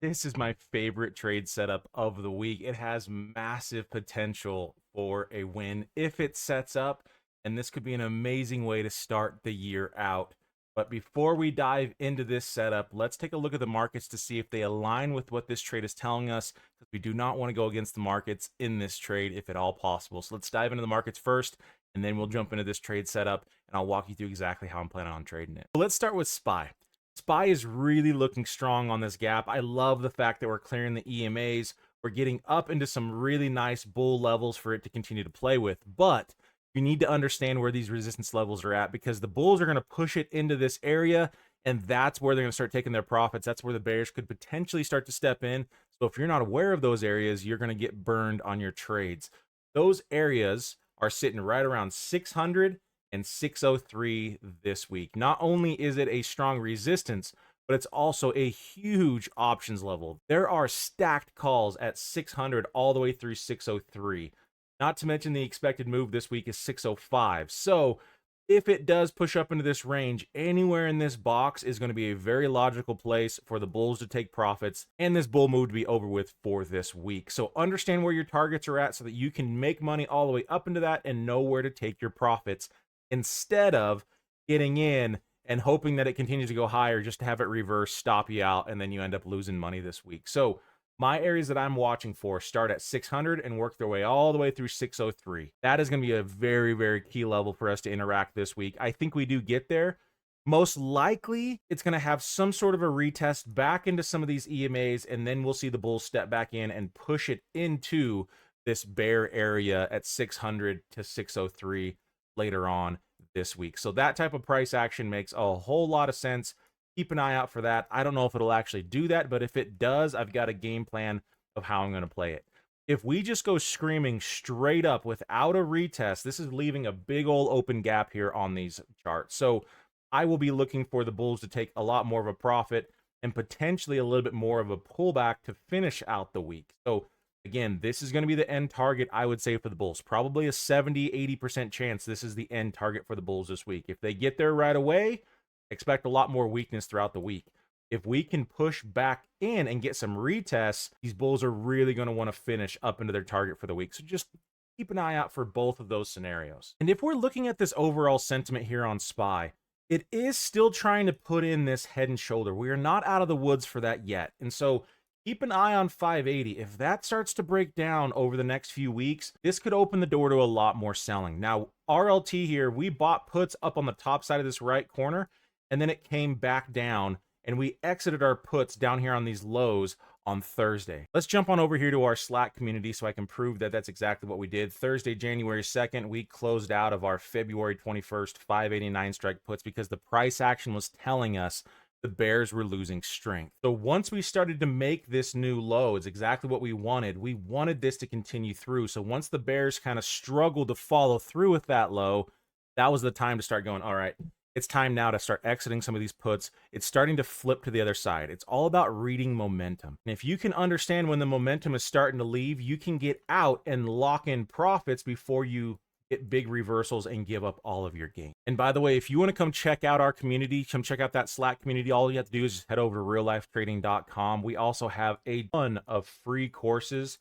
This is my favorite trade setup of the week. It has massive potential for a win if it sets up, and this could be an amazing way to start the year out. But before we dive into this setup, let's take a look at the markets to see if they align with what this trade is telling us, because we do not want to go against the markets in this trade if at all possible. So let's dive into the markets first, and then we'll jump into this trade setup, and I'll walk you through exactly how I'm planning on trading it. So let's start with SPY. SPY is really looking strong on this gap. I love the fact that we're clearing the EMAs. We're getting up into some really nice bull levels for it to continue to play with. But you need to understand where these resistance levels are at, because the bulls are going to push it into this area, and that's where they're going to start taking their profits. That's where the bears could potentially start to step in. So if you're not aware of those areas, you're going to get burned on your trades. Those areas are sitting right around 600 and 603 this week. Not only is it a strong resistance, but it's also a huge options level. There are stacked calls at 600 all the way through 603. Not to mention the expected move this week is 605. So if it does push up into this range, anywhere in this box is going to be a very logical place for the bulls to take profits and this bull move to be over with for this week. So understand where your targets are at so that you can make money all the way up into that and know where to take your profits, instead of getting in and hoping that it continues to go higher just to have it reverse, stop you out, and then you end up losing money this week. So my areas that I'm watching for start at 600 and work their way all the way through 603. That is going to be a very, very key level for us to interact this week. I think we do get there. Most likely, it's going to have some sort of a retest back into some of these EMAs, and then we'll see the bulls step back in and push it into this bear area at 600 to 603 later on this week. So that type of price action makes a whole lot of sense. Keep an eye out for that. I don't know if it'll actually do that, but if it does, I've got a game plan of how I'm going to play it. If we just go screaming straight up without a retest, this is leaving a big old open gap here on these charts. So I will be looking for the bulls to take a lot more of a profit and potentially a little bit more of a pullback to finish out the week. So again, this is going to be the end target, I would say, for the bulls. Probably a 70-80% chance this is the end target for the bulls this week. If they get there right away, expect a lot more weakness throughout the week. If we can push back in and get some retests, these bulls are really going to want to finish up into their target for the week. So just keep an eye out for both of those scenarios. And if we're looking at this overall sentiment here on SPY, it is still trying to put in this head and shoulder. We are not out of the woods for that yet. And so keep an eye on 580. If that starts to break down over the next few weeks, this could open the door to a lot more selling. Now, RLT here, we bought puts up on the top side of this right corner, and then it came back down, and we exited our puts down here on these lows on Thursday. Let's jump on over here to our Slack community so I can prove that that's exactly what we did. Thursday, January 2nd, we closed out of our February 21st 589 strike puts because the price action was telling us the bears were losing strength. So once we started to make this new low, it's exactly what we wanted. We wanted this to continue through. So once the bears kind of struggled to follow through with that low, that was the time to start going, all right, it's time now to start exiting some of these puts. It's starting to flip to the other side. It's all about reading momentum. And if you can understand when the momentum is starting to leave, you can get out and lock in profits before you get big reversals and give up all of your gain. And by the way, if you want to come check out our community, come check out that Slack community, all you have to do is just head over to reallifetrading.com. We also have a ton of free courses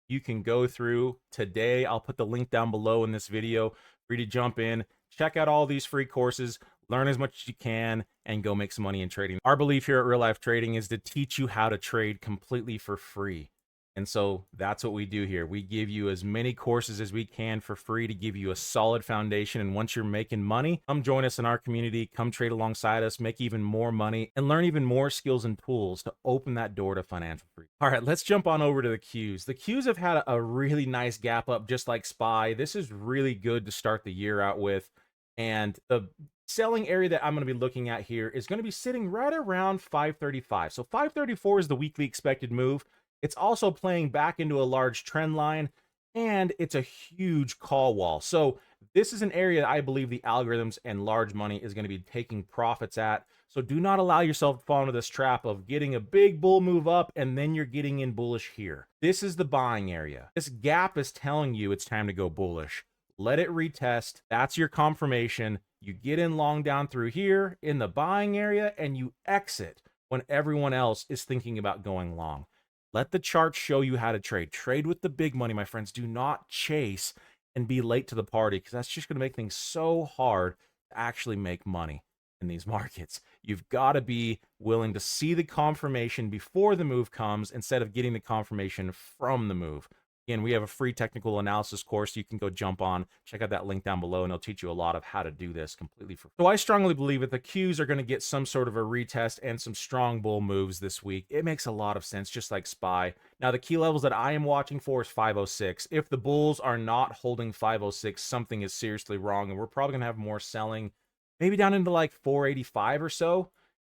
you can go through today. I'll put the link down below in this video for you to jump in, check out all these free courses, learn as much as you can, and go make some money in trading. Our belief here at Real Life Trading is to teach you how to trade completely for free. And so that's what we do here. We give you as many courses as we can for free to give you a solid foundation. And once you're making money, come join us in our community, come trade alongside us, make even more money, and learn even more skills and tools to open that door to financial freedom. All right, let's jump on over to the Qs. The Qs have had a really nice gap up, just like SPY. This is really good to start the year out with. And the selling area that I'm going to be looking at here is going to be sitting right around 535. So 534 is the weekly expected move. It's also playing back into a large trend line, and it's a huge call wall. So this is an area that I believe the algorithms and large money is going to be taking profits at. So do not allow yourself to fall into this trap of getting a big bull move up and then you're getting in bullish here. This is the buying area. This gap is telling you it's time to go bullish. Let it retest. That's your confirmation. You get in long down through here in the buying area and you exit when everyone else is thinking about going long. Let the chart show you how to trade. Trade with the big money, my friends. Do not chase and be late to the party, because that's just going to make things so hard to actually make money in these markets. You've got to be willing to see the confirmation before the move comes instead of getting the confirmation from the move. Again, we have a free technical analysis course you can go jump on. Check out that link down below, and it'll teach you a lot of how to do this completely for free. So I strongly believe that the Qs are going to get some sort of a retest and some strong bull moves this week. It makes a lot of sense, just like SPY. Now, the key levels that I am watching for is 506. If the bulls are not holding 506, something is seriously wrong, and we're probably going to have more selling, maybe down into like 485 or so,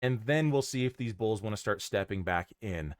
and then we'll see if these bulls want to start stepping back in.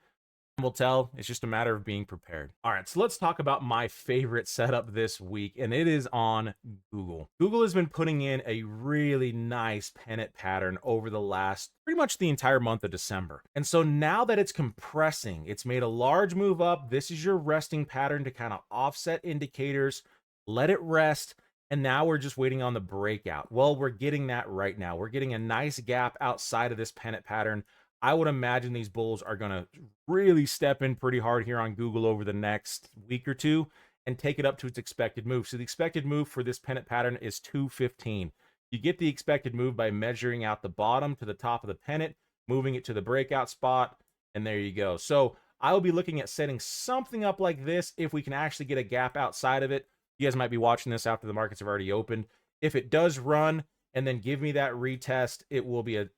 We'll tell. It's just a matter of being prepared. All right, so let's talk about my favorite setup this week, and it is on Google. Google has been putting in a really nice pennant pattern over the last pretty much the entire month of December. And so now that it's compressing, it's made a large move up. This is your resting pattern to kind of offset indicators, let it rest, and now we're just waiting on the breakout. Well, we're getting that right now. We're getting a nice gap outside of this pennant pattern. I would imagine these bulls are going to really step in pretty hard here on Google over the next week or two and take it up to its expected move. So the expected move for this pennant pattern is 215. You get the expected move by measuring out the bottom to the top of the pennant, moving it to the breakout spot, and there you go. So I will be looking at setting something up like this if we can actually get a gap outside of it. You guys might be watching this after the markets have already opened. If it does run and then give me that retest, it will be a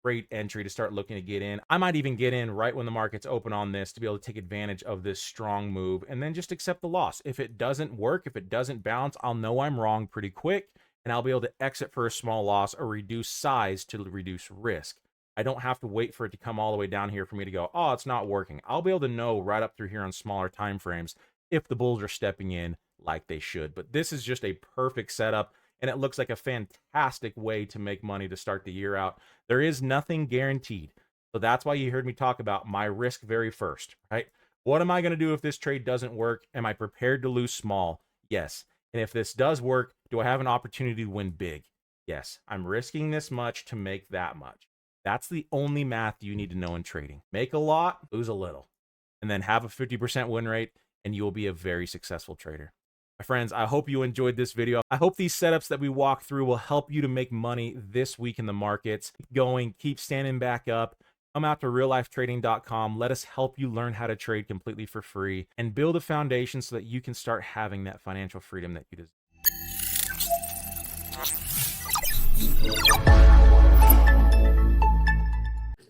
great entry to start looking to get in. I might even get in right when the markets open on this to be able to take advantage of this strong move and then just accept the loss. If it doesn't work, if it doesn't bounce, I'll know I'm wrong pretty quick, and I'll be able to exit for a small loss or reduce size to reduce risk. I don't have to wait for it to come all the way down here for me to go, oh, it's not working. I'll be able to know right up through here on smaller time frames if the bulls are stepping in like they should. But this is just a perfect setup, and it looks like a fantastic way to make money to start the year out. There is nothing guaranteed. So that's why you heard me talk about my risk very first, right? What am I going to do if this trade doesn't work? Am I prepared to lose small? Yes. And if this does work, do I have an opportunity to win big? Yes. I'm risking this much to make that much. That's the only math you need to know in trading. Make a lot, lose a little, and then have a 50% win rate, and you will be a very successful trader. My friends, I hope you enjoyed this video. I hope these setups that we walk through will help you to make money this week in the markets. Keep going, keep standing back up. Come out to reallifetrading.com. Let us help you learn how to trade completely for free and build a foundation so that you can start having that financial freedom that you deserve.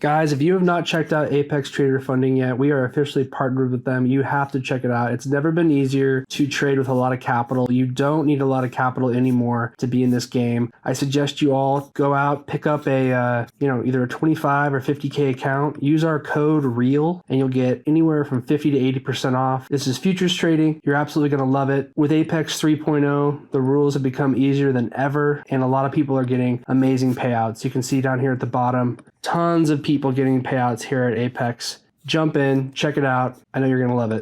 Guys, if you have not checked out Apex Trader Funding yet, we are officially partnered with them. You have to check it out. It's never been easier to trade with a lot of capital. You don't need a lot of capital anymore to be in this game. I suggest you all go out, pick up a, either a 25 or 50K account. Use our code REAL, and you'll get anywhere from 50 to 80% off. This is futures trading. You're absolutely going to love it. With Apex 3.0, the rules have become easier than ever, and a lot of people are getting amazing payouts. You can see down here at the bottom, tons of people getting payouts here at Apex. Jump in, check it out. I know you're going to love it.